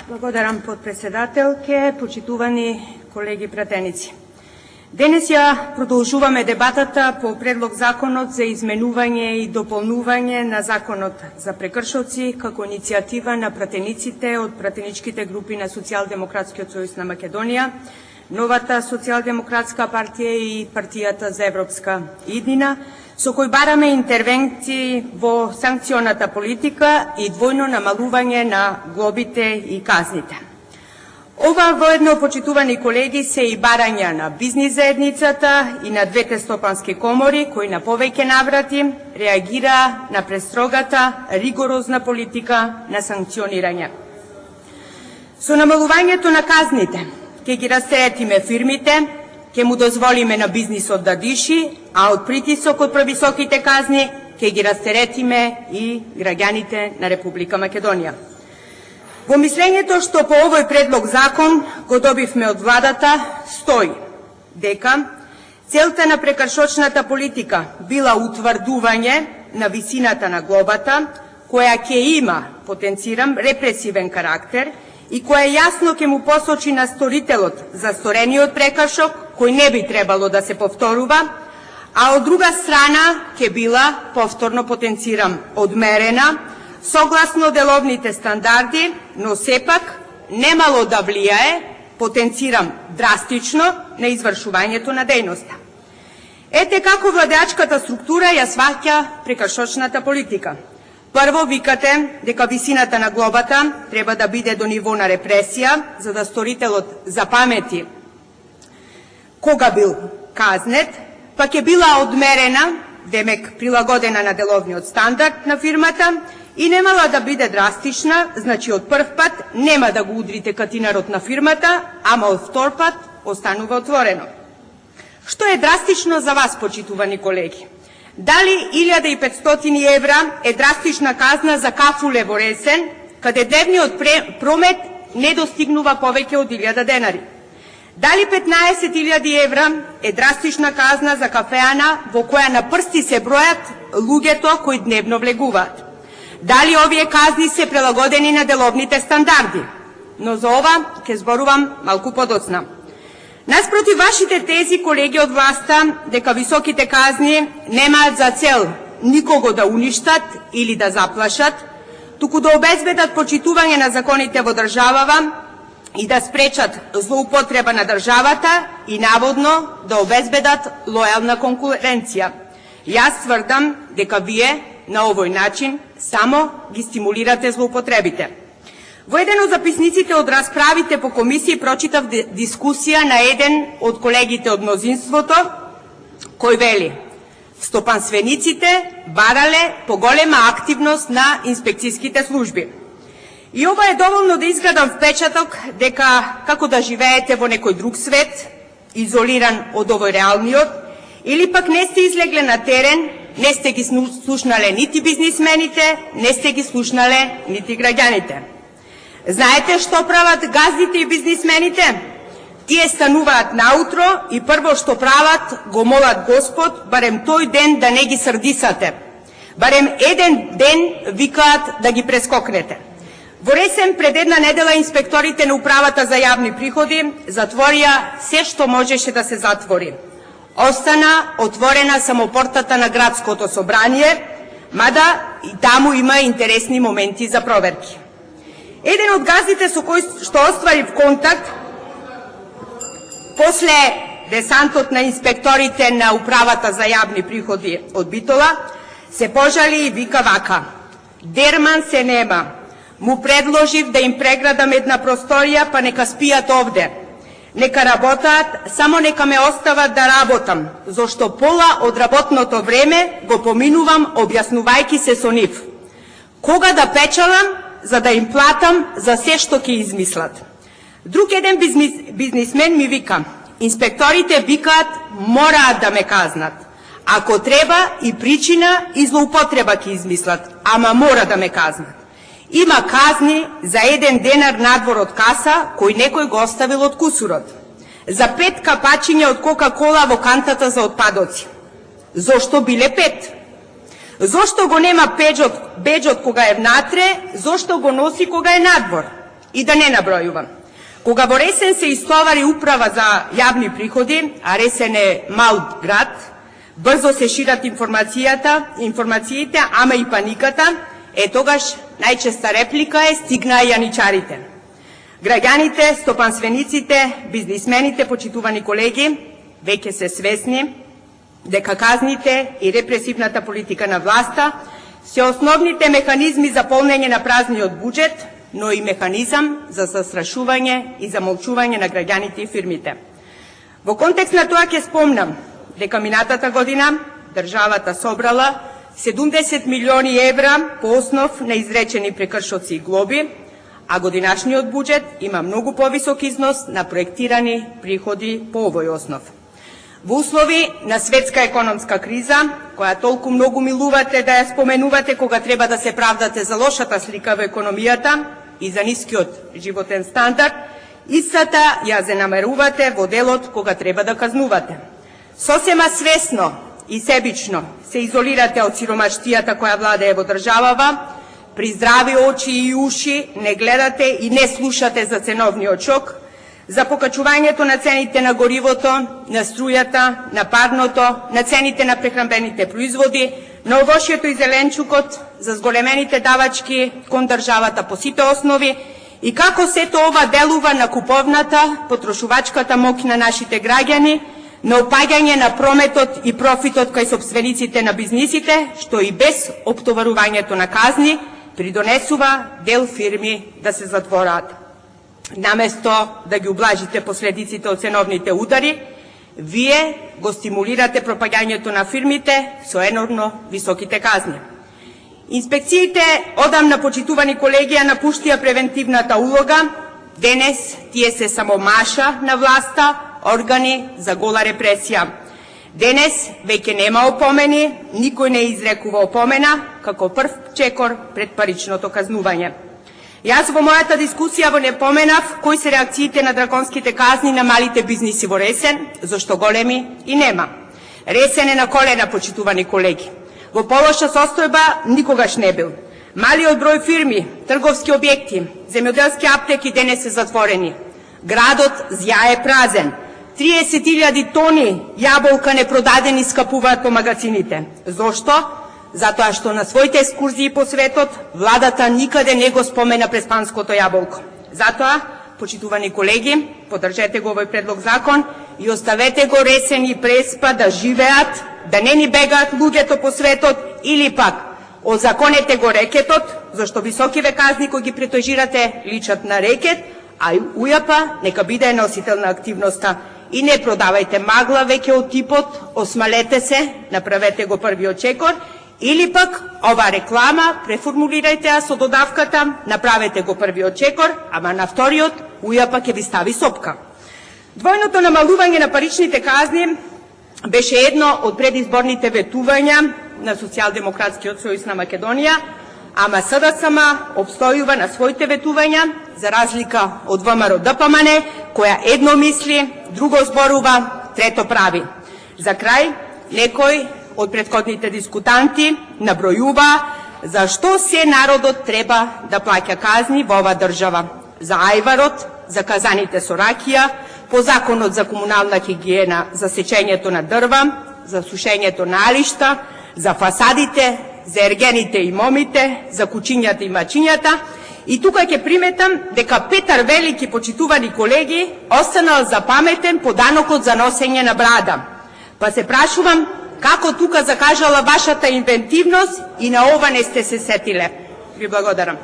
Благодарам, подпредседателке, почитувани колеги пратеници. Денес ја продолжуваме дебатата по предлог законот за изменување и дополнување на законот за прекршоци како иницијатива на пратениците од пратеничките групи на Социјалдемократскиот сојуз на Македонија, Новата социјалдемократска партија и Партијата за европска иднина, со кој бараме интервенции во санкционата политика и двојно намалување на глобите и казните. Ова воедно, почитувани колеги, се и барања на бизнис заедницата и на двете стопански комори, кои на повеќе наврати реагира на престрогата, ригорозна политика на санкционирање. Со намалувањето на казните, ќе ги растретиме фирмите, ќе му дозволиме на бизнисот да диши, а од притисок од превисоките казни ќе ги растеретиме и граѓаните на Република Македонија. Во мислењето што по овој предлог закон го добивме од владата стои дека целта на прекршочната политика била утврдување на висината на глобата, која ќе има, потенцирам, репресивен карактер и која јасно ќе му посочи на сторителот за сторениот прекршок, кој не би требало да се повторува, а од друга страна ќе била, повторно потенцирам, одмерена, согласно деловните стандарди, но сепак немало да влијае, потенцирам, драстично на извршувањето на дејноста. Ете како владеачката структура ја сваќа прекршочната политика. Прво викате дека висината на глобата треба да биде до ниво на репресија, за да сторителот запамети кога бил казнет, па ќе била одмерена, демек прилагодена на деловниот стандард на фирмата, и немала да биде драстична, значи од прв пат нема да го удрите катинарот на фирмата, ама од втор пат останува отворено. Што е драстично за вас, почитувани колеги? Дали 1500 евра е драстична казна за кафуле во Ресен, каде дневниот промет не достигнува повеќе од 1000 денари? Дали 15.000 евра е драстична казна за кафеана во која на прсти се бројат луѓето кои дневно влегуваат? Дали овие казни се прилагодени на деловните стандарди? Но за ова ќе зборувам малку подоцна. Наспротив вашите тези, колеги од власта, дека високите казни немаат за цел никого да уништат или да заплашат, туку да обезбедат почитување на законите во државава и да спречат злоупотреба на државата и наводно да обезбедат лојална конкуренција. Јас тврдам дека вие на овој начин само ги стимулирате злоупотребите. Во еден од записниците од расправите по комисии прочитав дискусија на еден од колегите од мнозинството, кој вели: стопанствениците барале поголема активност на инспекцијските служби. И ова е доволно да изградам впечаток дека како да живеете во некој друг свет, изолиран од овој реалниот, или пак не сте излегле на терен, не сте ги слушнале нити бизнисмените, не сте ги слушнале нити граѓаните. Знаете што прават газдите и бизнисмените? Тие стануваат наутро и прво што прават, го молат Господ, барем тој ден да не ги срдисате. Барем еден ден викаат да ги прескокнете. Во Ресен пред една недела инспекторите на управата за јавни приходи затворија се што можеше да се затвори. Остана отворена само портата на градското собрание, мада и таму има интересни моменти за проверки. Еден од газдите со кој што остварив контакт после десантот на инспекторите на управата за јавни приходи од Битола се пожали и вика вака: дерман се нема, му предложив да им преградам една просторија, па нека спијат овде. Нека работаат, само нека ме остават да работам, зашто пола од работното време го поминувам објаснувајки се со нив. Кога да печалам, за да им платам за се што ќе измислат. Друг еден бизнисмен ми вика: инспекторите викаат, мораат да ме казнат. Ако треба и причина и злоупотреба ќе измислат, ама мора да ме казнат. Има казни за 1 денар надвор од каса, кој некој го оставил од кусурот. За 5 капачиња од Кока-кола во кантата за отпадоци. Зошто биле 5? Зошто го нема беџот кога е внатре, зошто го носи кога е надвор? И да не набројувам. Кога во Ресен се истовари управа за јавни приходи, а Ресен е мал град, брзо се шират информациите, ама и паниката, тогаш најчеста реплика е стигнаа јаничарите. Граѓаните, стопанствениците, бизнисмените, почитувани колеги, веќе се свесни дека казните и репресивната политика на власта се основните механизми за полнење на празниот буџет, но и механизам за застрашување и замолчување на граѓаните и фирмите. Во контекст на тоа ќе спомнам дека минатата година државата собрала 70 милиони евра по основ на изречени прекршоци и глоби, а годинашниот буџет има многу повисок износ на проектирани приходи по овој основ. Во услови на светска економска криза, која толку многу милувате да ја споменувате кога треба да се правдате за лошата слика во економијата и за нискиот животен стандард, истата ја занамерувате во делот кога треба да казнувате. Сосема свесно и себично се изолирате од сиромаштијата која владее во државава, при здрави очи и уши не гледате и не слушате за ценовниот шок, за покачувањето на цените на горивото, на струјата, на парното, на цените на прехранбените производи, на овошјето и зеленчукот, за зголемените давачки кон државата по сите основи и како сето ова делува на куповната, потрошувачката моќ на нашите граѓани, на опаѓање на прометот и профитот кај сопствениците на бизнисите, што и без оптоварувањето на казни придонесува дел фирми да се затвораат. Наместо да ги ублажите последиците од ценовните удари, вие го стимулирате пропаѓањето на фирмите со енормно високите казни. Инспекциите, одамна почитувани колеги, ја напуштија превентивната улога, денес тие се само маша на власта, органи за гола репресија. Денес веќе нема опомени, никој не изрекува опомена, како прв чекор пред паричното казнување. Јас во мојата дискусија во не поменав кои се реакциите на драконските казни на малите бизниси во Ресен, зашто големи и нема. Ресен е на колена, почитувани колеги. Во полоша состојба никогаш не бил. Малиот број фирми, трговски објекти, земјоделски аптеки денес се затворени. Градот зјае празен. 30.000 тони јаболка непродадени скапуваат по магазините. Зошто? Затоа што на своите екскурзии по светот владата никаде не го спомена преспанското јаболко. Затоа, почитувани колеги, поддржете го овој предлог закон и оставете го Ресен и Преспа да живеат, да не ни бегаат луѓето по светот, или пак озаконете го рекетот, зашто високиве казни кои ги претежирате личат на рекет, а УЈАП нека биде носител на активноста. И не продавајте магла веќе од типот, осмалете се, направете го првиот чекор, или пак ова реклама, преформулирајте ја со додавката, направете го првиот чекор, ама на вториот УЈАП ќе ви стави сопка. Двојното намалување на паричните казни беше едно од предизборните ветувања на Социјалдемократскиот сојуз на Македонија, ама СДСМ обстојува на своите ветувања, за разлика од ВМРО ДПМН, која едно мисли, друго зборува, трето прави. За крај, некој од претходните дискутанти набројува зашто се народот треба да плаќа казни во ова држава. За ајварот, за казаните со ракија, по законот за комунална хигиена, за сечењето на дрва, за сушењето на алишта, за фасадите, за ергените и момите, за кучињата и мачињата. И тука ќе приметам дека Петар Велики, почитувани колеги, останал запаметен по данокот за носење на брада. Па се прашувам како тука закажала вашата инвентивност и на ова не сте се сетиле. Ви благодарам.